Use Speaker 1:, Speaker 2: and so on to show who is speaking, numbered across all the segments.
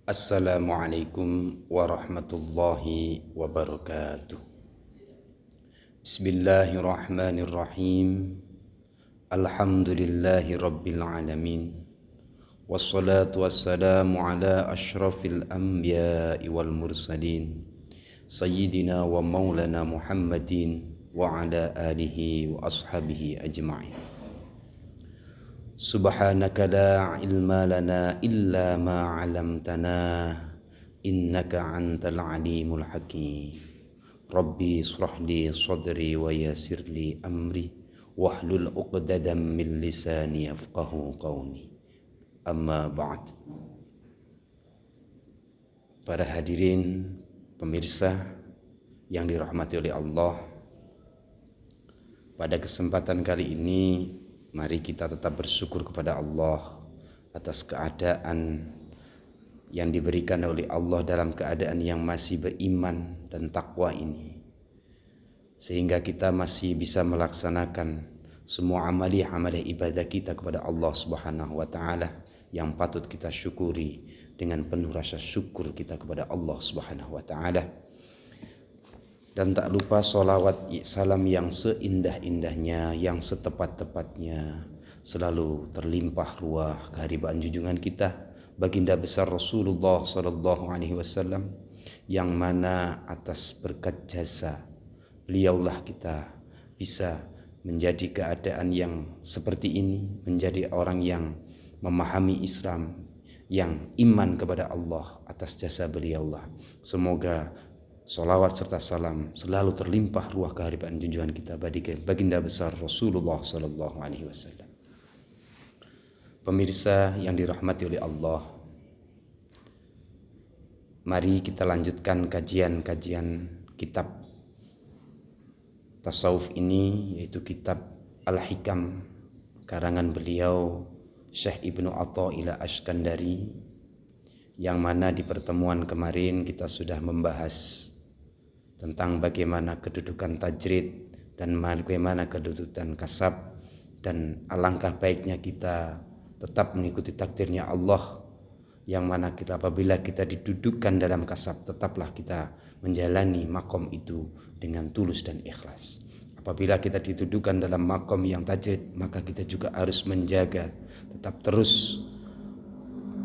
Speaker 1: Assalamualaikum warahmatullahi wabarakatuh. Bismillahirrahmanirrahim. Alhamdulillahi rabbil alamin. Wassalatu wassalamu ala ashrafil anbiya'i wal mursalin Sayyidina wa maulana Muhammadin wa ala alihi wa ashabihi ajma'in. Subhanaka la ilma lana illa ma 'allamtana innaka antal alimul hakim. Rabbi ishrah li sadri wa yassir li amri wahlul 'uqdatam min lisani yafqahu qawli. Amma ba'd. Para hadirin pemirsa yang dirahmati oleh Allah, pada kesempatan kali ini mari kita tetap bersyukur kepada Allah atas keadaan yang diberikan oleh Allah dalam keadaan yang masih beriman dan takwa ini, sehingga kita masih bisa melaksanakan semua amali ibadah kita kepada Allah Subhanahu wa taala yang patut kita syukuri dengan penuh rasa syukur kita kepada Allah Subhanahu wa taala. Dan tak lupa sholawat salam yang seindah-indahnya, yang setepat-tepatnya selalu terlimpah ruah keharibaan junjungan kita baginda besar Rasulullah sallallahu alaihi wasallam, yang mana atas berkat jasa beliaulah kita bisa menjadi keadaan yang seperti ini, menjadi orang yang memahami Islam, yang iman kepada Allah. Atas jasa beliaulah semoga salawat serta salam selalu terlimpah ruah keharibaan junjungan kita baginda besar Rasulullah sallallahu alaihi wasallam. Pemirsa yang dirahmati oleh Allah, mari kita lanjutkan kajian kitab tasawuf ini, yaitu kitab Al-Hikam karangan beliau Syekh Ibnu Athaillah Askandari, yang mana di pertemuan kemarin kita sudah membahas tentang bagaimana kedudukan tajrid dan bagaimana kedudukan kasab, dan alangkah baiknya kita tetap mengikuti takdirnya Allah, yang mana kita apabila kita didudukkan dalam kasab tetaplah kita menjalani makom itu dengan tulus dan ikhlas. Apabila kita didudukkan dalam makom yang tajrid, maka kita juga harus menjaga tetap terus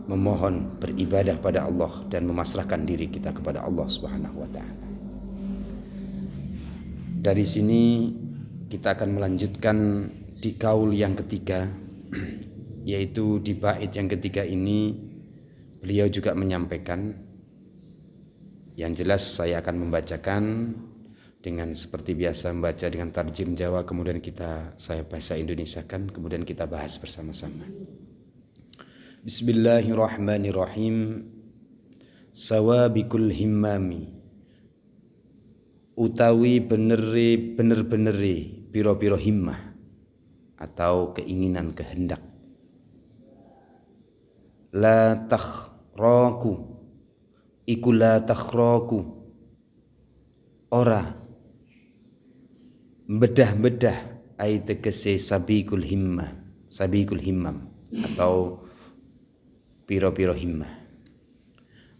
Speaker 1: memohon beribadah pada Allah dan memasrahkan diri kita kepada Allah Subhanahu wa taala. Dari sini kita akan melanjutkan di kaul yang ketiga, yaitu di bait yang ketiga ini beliau juga menyampaikan, yang jelas saya akan membacakan dengan seperti biasa, membaca dengan tarjim Jawa, kemudian saya bahasa Indonesiakan, kemudian kita bahas bersama-sama. Bismillahirrahmanirrahim. Sawabikul himmami, utawi bener-beneri piro-piro himmah atau keinginan, kehendak. La takhraku, iku la takhraku, ora bedah-bedah, ai tegese sabikul himmam atau piro-piro himmah.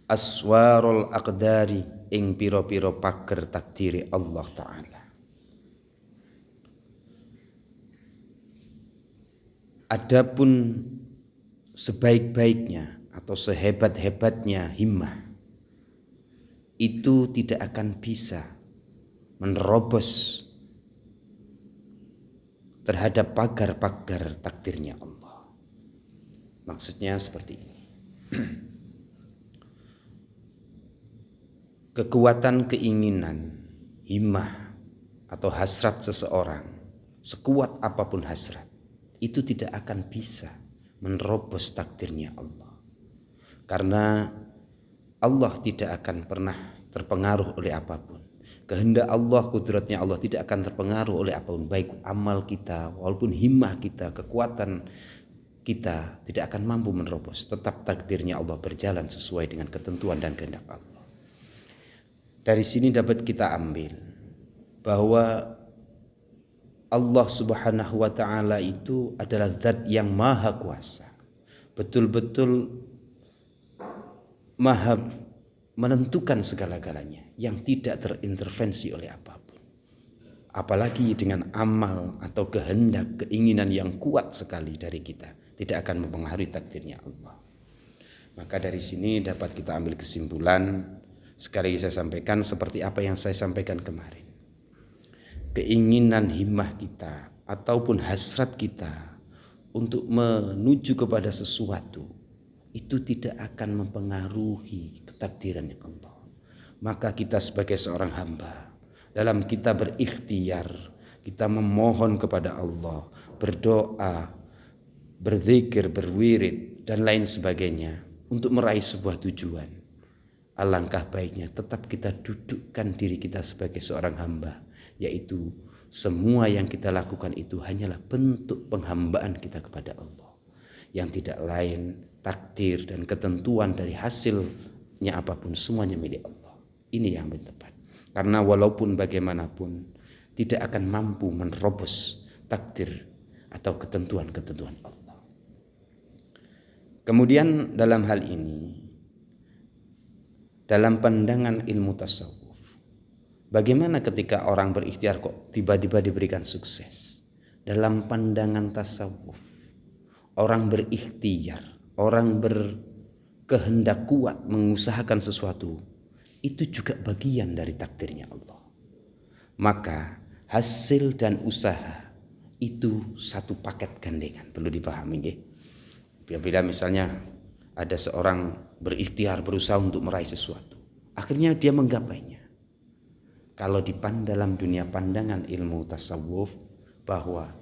Speaker 1: Aswarul aqdari, ing piro-piro pager takdiri Allah Ta'ala. Adapun sebaik-baiknya atau sehebat-hebatnya himmah itu tidak akan bisa menerobos terhadap pagar-pagar takdirnya Allah. Maksudnya seperti ini. Kekuatan keinginan, himmah atau hasrat seseorang, sekuat apapun hasrat, itu tidak akan bisa menerobos takdirnya Allah. Karena Allah tidak akan pernah terpengaruh oleh apapun. Kehendak Allah, kudratnya Allah tidak akan terpengaruh oleh apapun, baik amal kita, walaupun himmah kita, kekuatan kita tidak akan mampu menerobos. Tetap takdirnya Allah berjalan sesuai dengan ketentuan dan kehendak Allah. Dari sini dapat kita ambil bahwa Allah Subhanahu wa taala itu adalah zat yang maha kuasa. Betul-betul maha menentukan segala-galanya, yang tidak terintervensi oleh apapun. Apalagi dengan amal atau kehendak, keinginan yang kuat sekali dari kita, tidak akan mempengaruhi takdirnya Allah. Maka dari sini dapat kita ambil kesimpulan, sekali lagi saya sampaikan seperti apa yang saya sampaikan kemarin. Keinginan himmah kita ataupun hasrat kita untuk menuju kepada sesuatu itu tidak akan mempengaruhi ketakdiran Allah. Maka kita sebagai seorang hamba, dalam kita berikhtiar, kita memohon kepada Allah, berdoa, berzikir, berwirid, dan lain sebagainya untuk meraih sebuah tujuan. Alangkah baiknya tetap kita dudukkan diri kita sebagai seorang hamba, yaitu semua yang kita lakukan itu hanyalah bentuk penghambaan kita kepada Allah, yang tidak lain takdir dan ketentuan dari hasilnya apapun semuanya milik Allah. Ini yang paling tepat. Karena walaupun bagaimanapun tidak akan mampu menerobos takdir atau ketentuan-ketentuan Allah. Kemudian dalam hal ini, dalam pandangan ilmu tasawuf, bagaimana ketika orang berikhtiar kok tiba-tiba diberikan sukses? Dalam pandangan tasawuf, orang berikhtiar, orang berkehendak kuat mengusahakan sesuatu, itu juga bagian dari takdirnya Allah. Maka hasil dan usaha itu satu paket gandengan, perlu dipahami nggih. Bila misalnya ada seorang berikhtiar berusaha untuk meraih sesuatu, akhirnya dia menggapainya. Kalau dalam dunia pandangan ilmu tasawuf, bahwa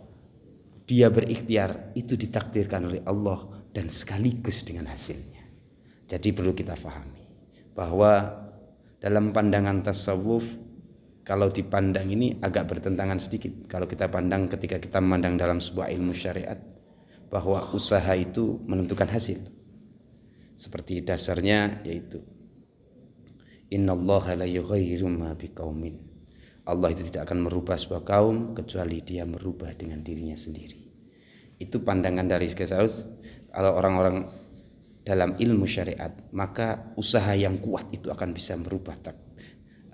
Speaker 1: dia berikhtiar itu ditakdirkan oleh Allah dan sekaligus dengan hasilnya. Jadi perlu kita pahami bahwa dalam pandangan tasawuf, kalau dipandang ini agak bertentangan sedikit. Kalau kita pandang ketika kita memandang dalam sebuah ilmu syariat, bahwa usaha itu menentukan hasil. Seperti dasarnya yaitu innallaha la yughayyiru ma biqaumin. Allah itu tidak akan merubah sebuah kaum kecuali dia merubah dengan dirinya sendiri. Itu pandangan dari tasawuf. Kalau orang-orang dalam ilmu syariat, maka usaha yang kuat itu akan bisa merubah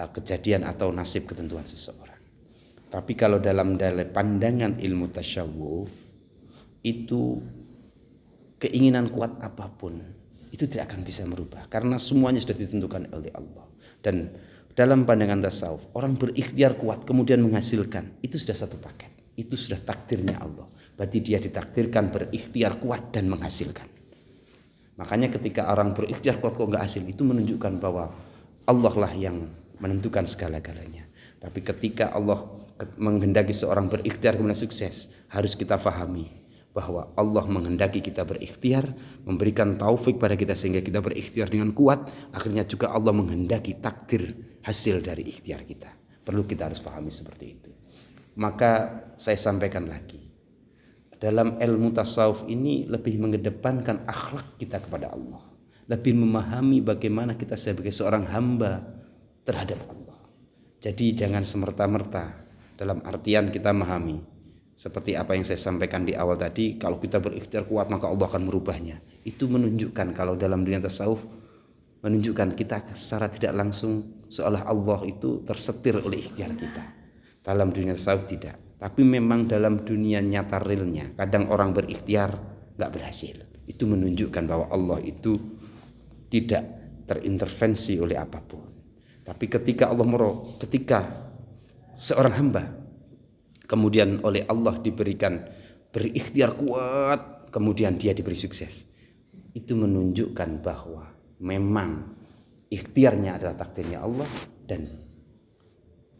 Speaker 1: kejadian atau nasib ketentuan seseorang. Tapi kalau dalam pandangan ilmu tasawuf, itu keinginan kuat apapun itu tidak akan bisa merubah, karena semuanya sudah ditentukan oleh Allah. Dan dalam pandangan tasawuf, orang berikhtiar kuat kemudian menghasilkan, itu sudah satu paket, itu sudah takdirnya Allah. Berarti dia ditakdirkan berikhtiar kuat dan menghasilkan. Makanya ketika orang berikhtiar kuat kok enggak hasil, itu menunjukkan bahwa Allah lah yang menentukan segala-galanya. Tapi ketika Allah menghendaki seorang berikhtiar kemudian sukses, harus kita fahami bahwa Allah menghendaki kita berikhtiar, memberikan taufik pada kita sehingga kita berikhtiar dengan kuat. Akhirnya juga Allah menghendaki takdir hasil dari ikhtiar kita. Perlu kita harus pahami seperti itu. Maka saya sampaikan lagi, dalam ilmu tasawuf ini lebih mengedepankan akhlak kita kepada Allah, lebih memahami bagaimana kita sebagai seorang hamba terhadap Allah. Jadi jangan semerta-merta dalam artian kita memahami seperti apa yang saya sampaikan di awal tadi, kalau kita berikhtiar kuat maka Allah akan merubahnya. Itu menunjukkan kalau dalam dunia tasawuf menunjukkan kita secara tidak langsung seolah Allah itu tersetir oleh ikhtiar kita. Dalam dunia tasawuf tidak. Tapi memang dalam dunia nyata realnya, kadang orang berikhtiar gak berhasil. Itu menunjukkan bahwa Allah itu tidak terintervensi oleh apapun. Tapi ketika ketika seorang hamba kemudian oleh Allah diberikan berikhtiar kuat, kemudian dia diberi sukses, itu menunjukkan bahwa memang ikhtiarnya adalah takdirnya Allah dan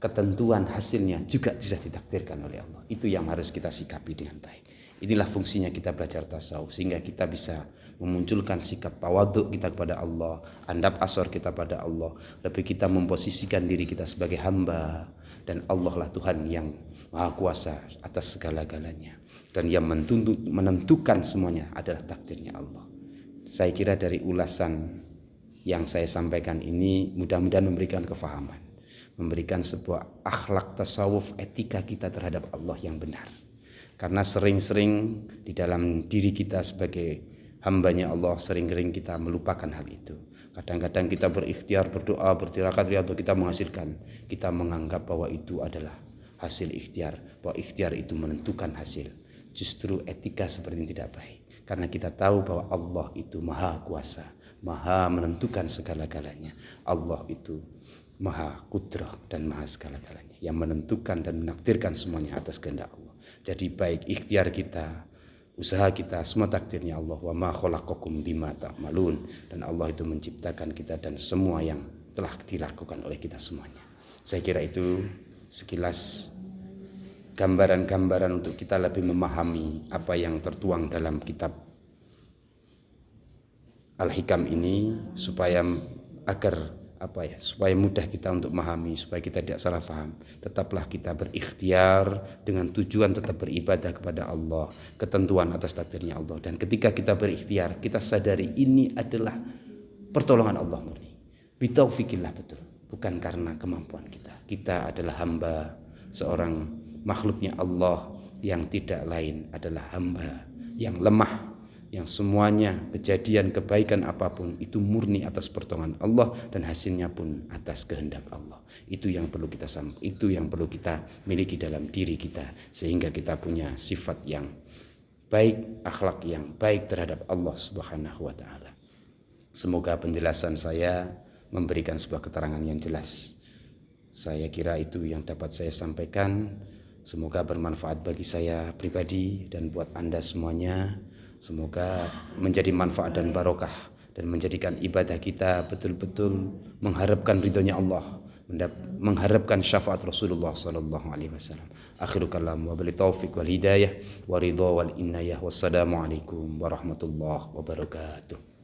Speaker 1: ketentuan hasilnya juga sudah ditakdirkan oleh Allah. Itu yang harus kita sikapi dengan baik. Inilah fungsinya kita belajar tasawuf, sehingga kita bisa memunculkan sikap tawaduk kita kepada Allah, andap asor kita pada Allah, lebih kita memposisikan diri kita sebagai hamba, dan Allah lah Tuhan yang maha kuasa atas segala-galanya, dan yang menentukan semuanya adalah takdirnya Allah. Saya kira dari ulasan yang saya sampaikan ini mudah-mudahan memberikan kefahaman, memberikan sebuah akhlak tasawuf, etika kita terhadap Allah yang benar. Karena sering-sering di dalam diri kita sebagai hambanya Allah, sering-sering kita melupakan hal itu. Kadang-kadang kita berikhtiar, berdoa, bertirakat atau kita menghasilkan. Kita menganggap bahwa itu adalah hasil ikhtiar, bahwa ikhtiar itu menentukan hasil. Justru etika seperti ini tidak baik. Karena kita tahu bahwa Allah itu maha kuasa, maha menentukan segala-galanya. Allah itu maha kudrah dan maha segala-galanya, yang menentukan dan menakdirkan semuanya atas kehendak Allah. Jadi baik ikhtiar kita, usaha kita, semua takdirnya Allah. Wa ma khalaqakum bima ta'malun. Dan Allah itu menciptakan kita dan semua yang telah dilakukan oleh kita semuanya. Saya kira itu sekilas gambaran-gambaran untuk kita lebih memahami apa yang tertuang dalam kitab Al-Hikam ini, supaya supaya mudah kita untuk memahami, supaya kita tidak salah paham. Tetaplah kita berikhtiar dengan tujuan tetap beribadah kepada Allah, ketentuan atas takdirnya Allah. Dan ketika kita berikhtiar, kita sadari ini adalah pertolongan Allah murni. Bitaufikillah, betul, bukan karena kemampuan kita. Kita adalah hamba, seorang makhluknya Allah yang tidak lain adalah hamba yang lemah, yang semuanya kejadian kebaikan apapun itu murni atas pertolongan Allah dan hasilnya pun atas kehendak Allah. Itu yang perlu kita miliki dalam diri kita, sehingga kita punya sifat yang baik, akhlak yang baik terhadap Allah Subhanahu wa taala. Semoga penjelasan saya memberikan sebuah keterangan yang jelas. Saya kira itu yang dapat saya sampaikan. Semoga bermanfaat bagi saya pribadi dan buat Anda semuanya. Semoga menjadi manfaat dan barokah dan menjadikan ibadah kita betul-betul mengharapkan ridhonya Allah, mengharapkan syafaat Rasulullah sallallahu alaihi wasallam. Akhiru kalam wa bil taufiq wal hidayah wa ridha wal inayah. Wassalamu alaikum warahmatullahi wabarakatuh.